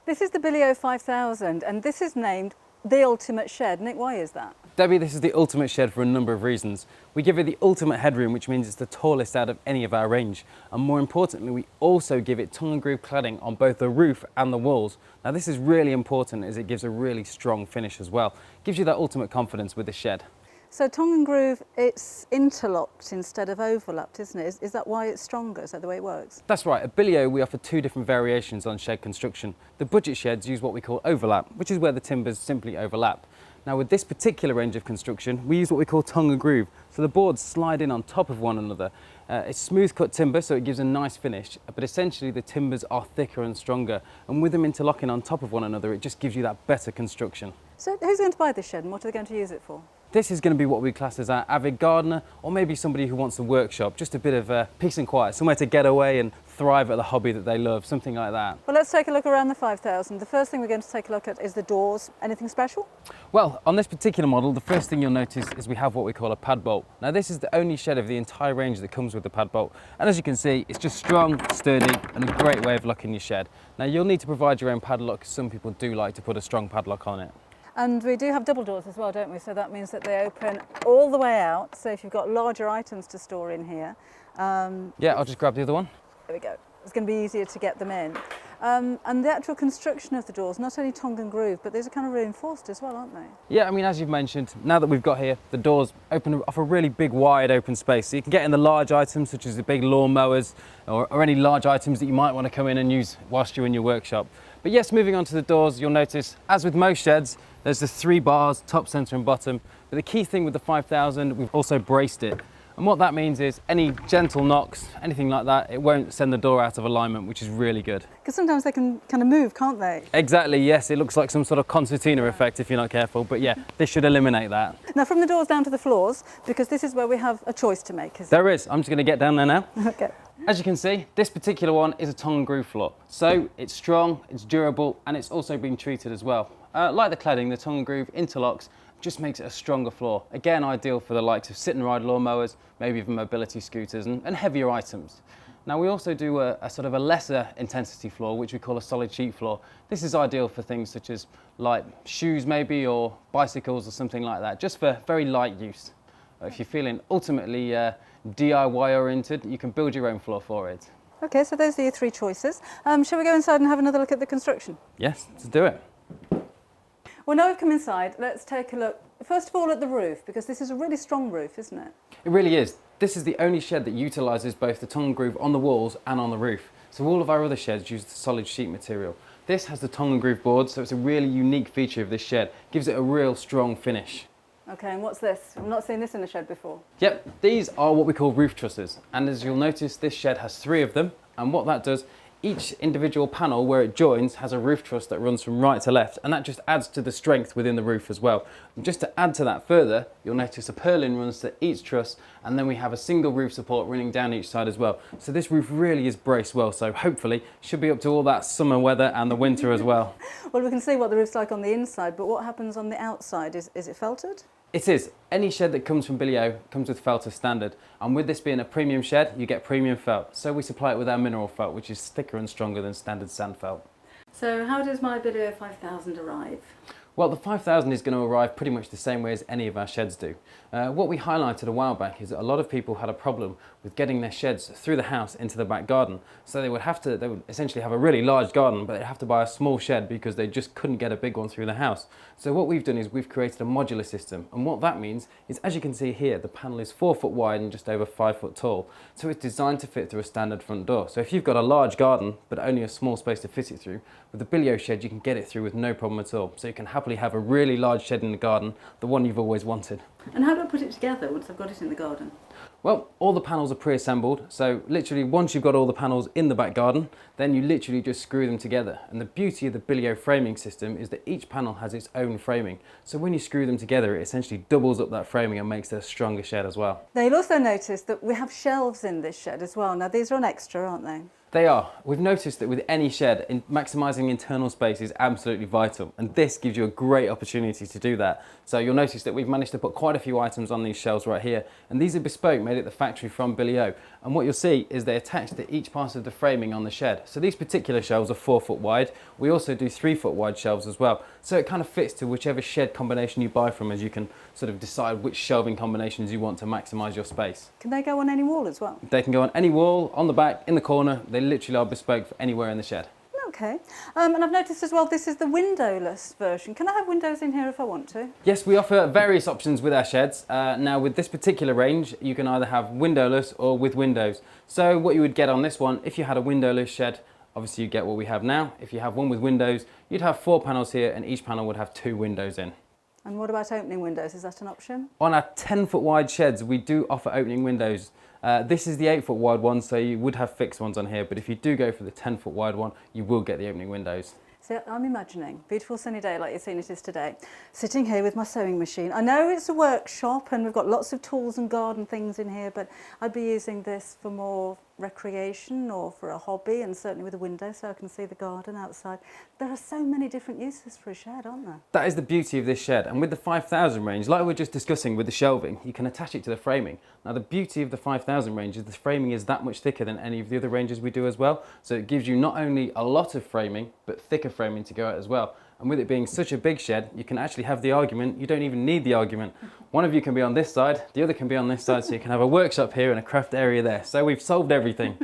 This is the BillyOh 5000 and this is named the ultimate shed. Nick, why is that? Debbie, this is the ultimate shed for a number of reasons. We give it the ultimate headroom, which means it's the tallest out of any of our range. And more importantly, we also give it tongue and groove cladding on both the roof and the walls. Now this is really important as it gives a really strong finish as well. Gives you that ultimate confidence with the shed. So tongue and groove, it's interlocked instead of overlapped, isn't it? Is that why it's stronger? Is that the way it works? That's right. At BillyOh, we offer two different variations on shed construction. The budget sheds use what we call overlap, which is where the timbers simply overlap. Now with this particular range of construction, we use what we call tongue and groove. So the boards slide in on top of one another. It's smooth cut timber, so it gives a nice finish, but essentially the timbers are thicker and stronger. And with them interlocking on top of one another, it just gives you that better construction. So who's going to buy this shed and what are they going to use it for? This is going to be what we class as our avid gardener, or maybe somebody who wants a workshop, just a bit of peace and quiet, somewhere to get away and thrive at the hobby that they love, something like that. Well, let's take a look around the 5000. The first thing we're going to take a look at is the doors. Anything special? Well, on this particular model, the first thing you'll notice is we have what we call a pad bolt. Now this is the only shed of the entire range that comes with the pad bolt. And as you can see, it's just strong, sturdy, and a great way of locking your shed. Now you'll need to provide your own padlock. Some people do like to put a strong padlock on it. And we do have double doors as well, don't we? So that means that they open all the way out. So if you've got larger items to store in here. Yeah, I'll just grab the other one. There we go. It's going to be easier to get them in. And the actual construction of the doors, not only tongue and groove, but these are kind of reinforced as well, aren't they? Yeah, I mean, as you've mentioned, now that we've got here, the doors open off a really big, wide open space. So you can get in the large items, such as the big lawn mowers, or any large items that you might want to come in and use whilst you're in your workshop. But yes, moving on to the doors, you'll notice, as with most sheds, there's the 3 bars, top, centre and bottom. But the key thing with the 5000, we've also braced it. And what that means is any gentle knocks, anything like that, it won't send the door out of alignment, which is really good. Because sometimes they can kind of move, can't they? Exactly, yes. It looks like some sort of concertina effect if you're not careful. But yeah, this should eliminate that. Now from the doors down to the floors, because this is where we have a choice to make. There is. I'm just going to get down there now. Okay. As you can see, this particular one is a tongue and groove floor. So it's strong, it's durable, and it's also been treated as well. Like the cladding, the tongue and groove interlocks just makes it a stronger floor. Again, ideal for the likes of sit and ride lawnmowers, maybe even mobility scooters and heavier items. Now we also do a sort of a lesser intensity floor, which we call a solid sheet floor. This is ideal for things such as light shoes maybe, or bicycles or something like that, just for very light use. If you're feeling ultimately DIY oriented, you can build your own floor for it. Okay, so those are your 3 choices. Shall we go inside and have another look at the construction? Yes, let's do it. Well, now we've come inside, let's take a look, first of all, at the roof, because this is a really strong roof, isn't it? It really is. This is the only shed that utilises both the tongue and groove on the walls and on the roof. So all of our other sheds use the solid sheet material. This has the tongue and groove board, so it's a really unique feature of this shed. Gives it a real strong finish. Okay, and what's this? I've not seen this in a shed before. Yep, these are what we call roof trusses. And as you'll notice, this shed has 3 of them. And what that does, each individual panel where it joins has a roof truss that runs from right to left, and that just adds to the strength within the roof as well. And just to add to that further, you'll notice a purlin runs to each truss, and then we have a single roof support running down each side as well. So this roof really is braced well, so hopefully should be up to all that summer weather and the winter as well. Well, we can see what the roof's like on the inside, but what happens on the outside? Is it felted? It is. Any shed that comes from BillyOh comes with felt as standard, and with this being a premium shed, you get premium felt. So we supply it with our mineral felt, which is thicker and stronger than standard sand felt. So how does my BillyOh 5000 arrive? Well, the 5000 is going to arrive pretty much the same way as any of our sheds do. What we highlighted a while back is that a lot of people had a problem with getting their sheds through the house into the back garden. So they would essentially have a really large garden, but they'd have to buy a small shed because they just couldn't get a big one through the house. So what we've done is we've created a modular system. And what that means is, as you can see here, the panel is 4 foot wide and just over 5 foot tall. So it's designed to fit through a standard front door. So if you've got a large garden, but only a small space to fit it through, with the BillyOh shed, you can get it through with no problem at all. So you can happily have a really large shed in the garden, the one you've always wanted. And how do I put it together once I've got it in the garden? Well, all the panels are pre-assembled, so literally once you've got all the panels in the back garden, then you literally just screw them together. And the beauty of the BillyOh framing system is that each panel has its own framing. So when you screw them together, it essentially doubles up that framing and makes it a stronger shed as well. Now you'll also notice that we have shelves in this shed as well. Now these are an extra, aren't they? They are. We've noticed that with any shed, maximising internal space is absolutely vital, and this gives you a great opportunity to do that. So you'll notice that we've managed to put quite a few items on these shelves right here, and these are bespoke, made at the factory from BillyOh. And what you'll see is they attach to each part of the framing on the shed. So these particular shelves are 4 foot wide. We also do 3 foot wide shelves as well. So it kind of fits to whichever shed combination you buy from, as you can sort of decide which shelving combinations you want to maximise your space. Can they go on any wall as well? They can go on any wall, on the back, in the corner. They literally are bespoke for anywhere in the shed. Okay, and I've noticed as well this is the windowless version. Can I have windows in here if I want to? Yes, we offer various options with our sheds. Now with this particular range, you can either have windowless or with windows. So what you would get on this one, if you had a windowless shed, obviously you get what we have now. If you have one with windows, you'd have 4 panels here, and each panel would have 2 windows in. And what about opening windows? Is that an option? On our 10 foot wide sheds, we do offer opening windows. This is the 8 foot wide one, so you would have fixed ones on here, but if you do go for the 10 foot wide one, you will get the opening windows. So I'm imagining, beautiful sunny day like you've seen it is today, sitting here with my sewing machine. I know it's a workshop and we've got lots of tools and garden things in here, but I'd be using this for more recreation or for a hobby, and certainly with a window so I can see the garden outside. There are so many different uses for a shed, aren't there? That is the beauty of this shed, and with the 5000 range, like we were just discussing with the shelving, you can attach it to the framing. Now the beauty of the 5000 range is the framing is that much thicker than any of the other ranges we do as well, so it gives you not only a lot of framing, but thicker framing to go out as well. And with it being such a big shed, you can actually have the argument, you don't even need the argument. One of you can be on this side, the other can be on this side, so you can have a workshop here and a craft area there. So we've solved everything.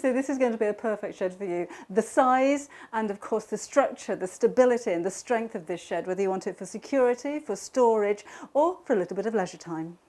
So this is going to be a perfect shed for you. The size and of course the structure, the stability and the strength of this shed, whether you want it for security, for storage, or for a little bit of leisure time.